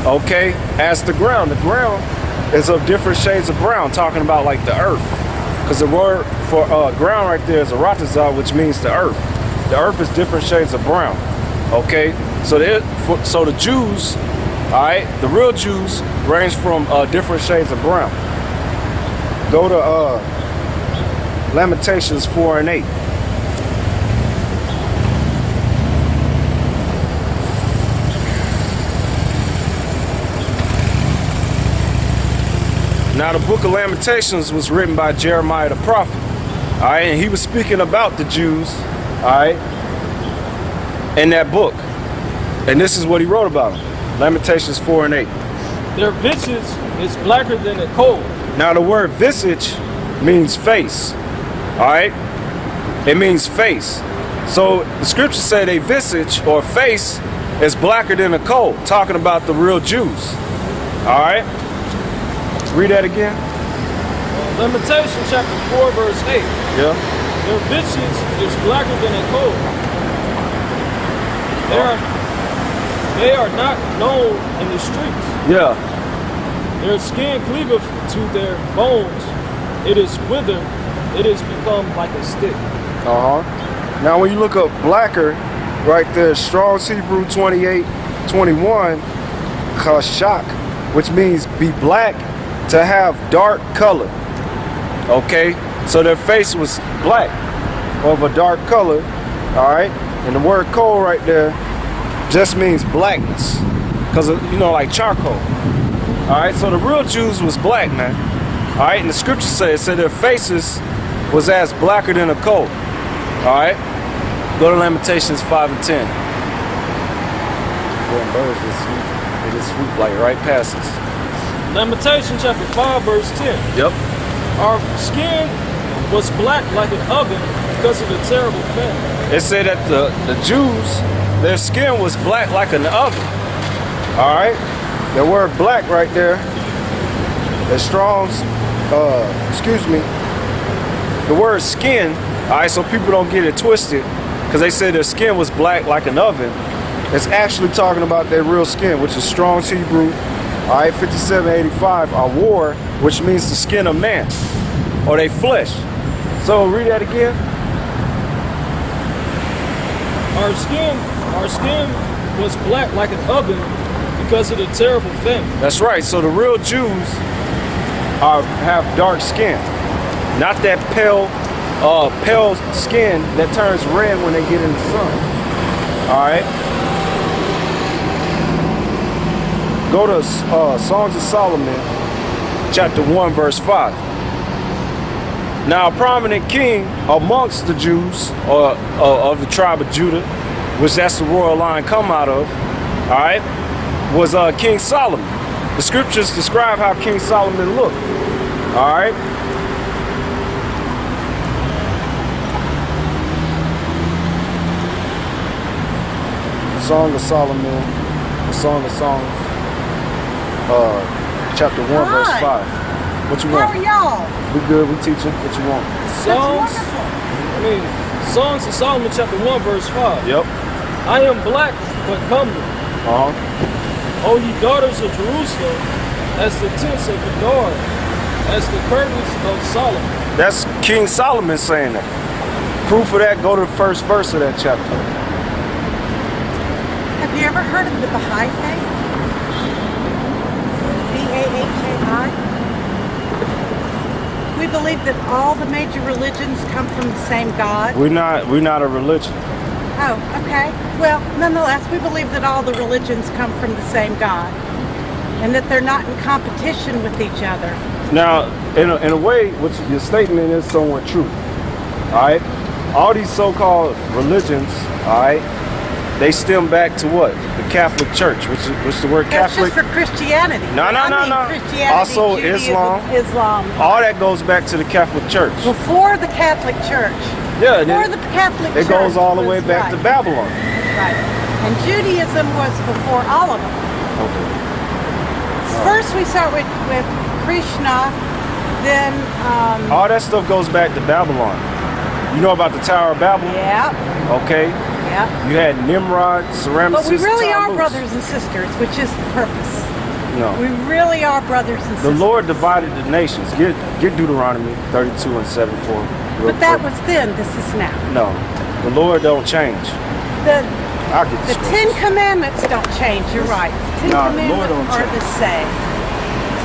okay, as the ground. The ground is of different shades of brown, talking about like the earth. Because the word for ground right there is aratazah, which means the earth. The earth is different shades of brown. Okay, so the Jews, all right, the real Jews range from different shades of brown. Go to Lamentations 4 and 8. Now the book of Lamentations was written by Jeremiah the prophet, all right, and he was speaking about the Jews, all right, in that book. And this is what he wrote about them. Lamentations 4 and 8. Their visage is blacker than a coal. Now the word visage means face, all right? It means face. So the scriptures say they visage or face is blacker than a coal, talking about the real Jews, all right? Read that again. Lamentations chapter 4 verse 8. Yeah. Their visage is blacker than a coal. They are not known in the streets. Yeah. Their skin cleaveth to their bones. It is withered. It is become like a stick. Now when you look up blacker, right there, Strong's Hebrew 28:21, kashak, which means be black, to have dark color. Okay, so their face was black, of a dark color. All right, and the word coal right there just means blackness, because you know, like charcoal. All right, so the real Jews was black, man. All right, and the scripture said their faces was as blacker than a coal. All right, go to Lamentations 5 and 10. Boy, birds just swoop like right past us. Lamentations chapter 5 verse 10. Yep. Our skin was black like an oven because of the terrible famine. It said that the Jews, their skin was black like an oven. All right, the word black right there, the Strong's, the word skin, all right, so people don't get it twisted, because they said their skin was black like an oven. It's actually talking about their real skin, which is Strong's Hebrew, all right, 5785, war, which means the skin of man, or they flesh. So read that again. Our skin was black like an oven because of the terrible famine. That's right. So the real Jews have dark skin, not that pale skin that turns red when they get in the sun. All right. Go to Songs of Solomon, chapter 1, verse 5. Now, a prominent king amongst the Jews, or of the tribe of Judah, which that's the royal line come out of, all right, was King Solomon. The scriptures describe how King Solomon looked, all right. Song of Solomon, the Song of Songs, chapter 1, verse 5. What you want? How are y'all? We good, we teaching. What you want? Songs of Solomon chapter 1 verse 5. Yep. I am black but comely. O ye daughters of Jerusalem, as the tents of the guard, as the curtains of Solomon. That's King Solomon saying that. Proof of that, go to the first verse of that chapter. Have you ever heard of the Baha'i faith? B-A-H-A-I? We believe that all the major religions come from the same God. We're not a religion. Oh, okay. Well, nonetheless, we believe that all the religions come from the same God, and that they're not in competition with each other. Now, in a way, your statement is somewhat true. All right, all these so-called religions, all right, they stem back to what? The Catholic Church, which the word That's Catholic. just for Christianity. No. Christianity, Also Judaism, Islam. All that goes back to the Catholic Church. Before the Catholic Church. Yeah, Before the Catholic Church. It goes all the way back to Babylon. Right. And Judaism was before all of them. Okay. First we start with Krishna, then... all that stuff goes back to Babylon. You know about the Tower of Babel? Yeah. Okay. Yeah. You had Nimrod, Ceramicus, But we really are Tammuz. brothers and sisters, which is the purpose. No. We really are brothers and The sisters. Lord divided the nations. Get Deuteronomy 32 and 7 for real But that quick. was then, this is now. No. The Lord don't change. I'll get The Ten Commandments don't change, you're right. The Ten Nah, the Lord Commandments don't are the same.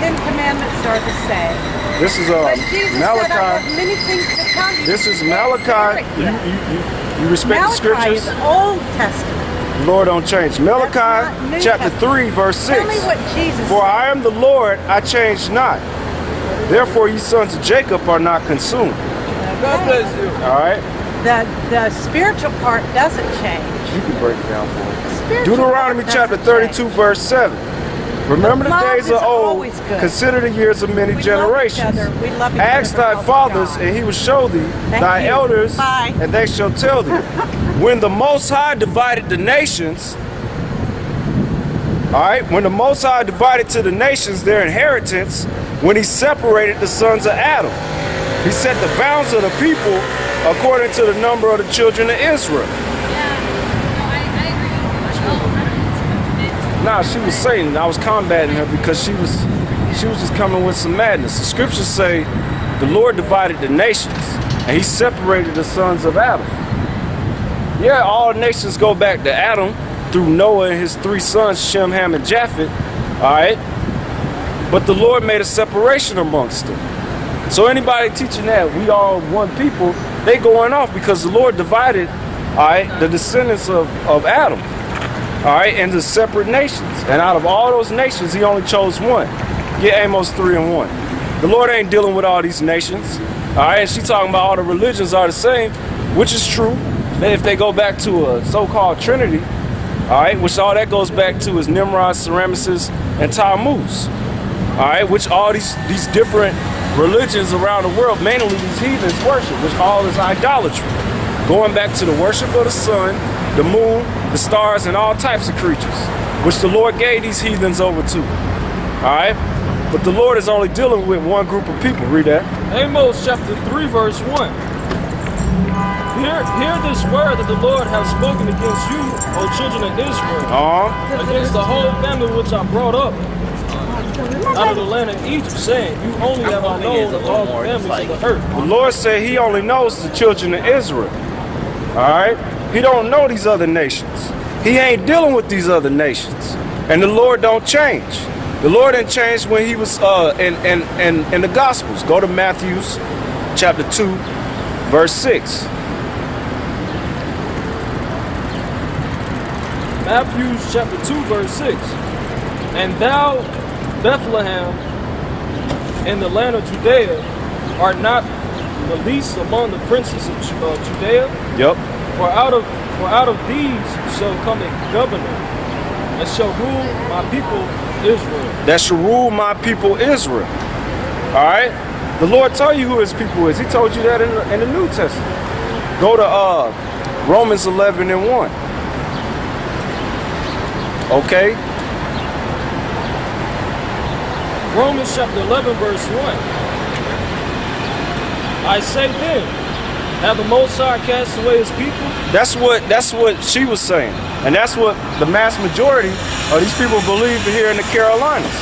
Ten Commandments are the same. This is But Jesus said, I have Malachi. many things to tell you. This is Malachi. You respect the Malachi scriptures? is Old Testament. The Lord don't change. not Malachi New chapter Testament. 3 verse 6. Tell me what Jesus For said. I am the Lord, I change not. Therefore ye sons of Jacob are not consumed. God bless you. All right? The spiritual part doesn't change. You can break it down for me. The spiritual Deuteronomy part chapter doesn't 32 change. verse 7. Remember the Love days is of old, always good. consider the years of many We generations. love each other. We love each Ask other thy all the fathers, time. and he will show thee, Thank thy you. elders, Bye. and they shall tell thee. When the Most High divided the nations, all right, when the Most High divided to the nations their inheritance, when he separated the sons of Adam, he set the bounds of the people according to the number of the children of Israel. Nah, she was saying I was combating her because she was just coming with some madness. The scriptures say the Lord divided the nations and he separated the sons of Adam. Yeah, all nations go back to Adam through Noah and his three sons, Shem, Ham, and Japheth. All right, but the Lord made a separation amongst them. So anybody teaching that we all one people, they going off because the Lord divided, all right, the descendants of Adam, all right, into separate nations. And out of all those nations, he only chose one. Get Amos 3 and 1. The Lord ain't dealing with all these nations, all right? And she talking about all the religions are the same, which is true. That if they go back to a so-called Trinity, all right, which all that goes back to is Nimrod, Ceramicus, and Tammuz, all right, which all these different religions around the world, mainly these heathens worship, which all is idolatry. Going back to the worship of the sun, the moon, the stars, and all types of creatures, which the Lord gave these heathens over to. All right? But the Lord is only dealing with one group of people. Read that. Amos chapter 3 verse 1. Hear this word that the Lord has spoken against you, O children of Israel, against the whole family which I brought up out of the land of Egypt, saying, you only have I known of all the families of the earth. The Lord said he only knows the children of Israel. All right? He don't know these other nations. He ain't dealing with these other nations. And the Lord don't change. The Lord didn't change when he was in the Gospels. Go to Matthew's chapter 2, verse 6. Matthew chapter 2 verse 6. And thou, Bethlehem, in the land of Judea, art not the least among the princes of Judea. Yep. For out of these shall come a governor, and shall rule my people Israel. That shall rule my people Israel. All right? The Lord told you who his people is. He told you that in the New Testament. Go to Romans 11 and 1. Okay? Romans chapter 11 verse 1. I say then, have the Most High cast away his people? That's what she was saying. And that's what the mass majority of these people believe here in the Carolinas.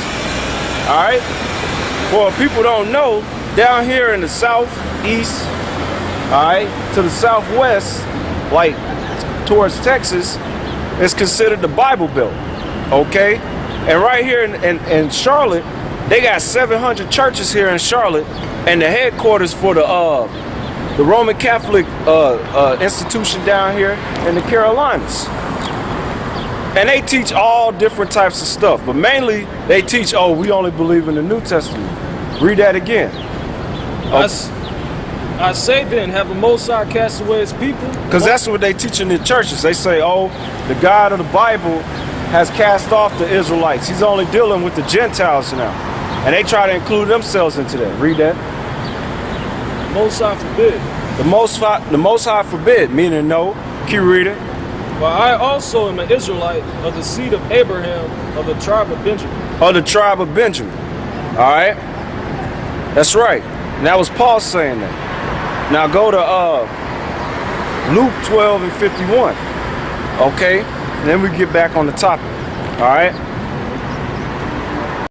All right? For people don't know, down here in the southeast, all right, to the southwest, like towards Texas, is considered the Bible Belt. Okay? And right here in Charlotte, they got 700 churches here in Charlotte, and the headquarters for the Roman Catholic institution down here in the Carolinas. And they teach all different types of stuff, but mainly they teach, oh, we only believe in the New Testament. Read that again. I say then, have the Most High cast away his people? Because that's what they teach in the churches. They say, oh, the God of the Bible has cast off the Israelites. He's only dealing with the Gentiles now. And they try to include themselves into that. Read that. Most High forbid. The Most High forbid, meaning no. Keep reading. For I also am an Israelite of the seed of Abraham, of the tribe of Benjamin. Of the tribe of Benjamin. All right? That's right. And that was Paul saying that. Now go to Luke 12 and 51. Okay? And then we get back on the topic. All right?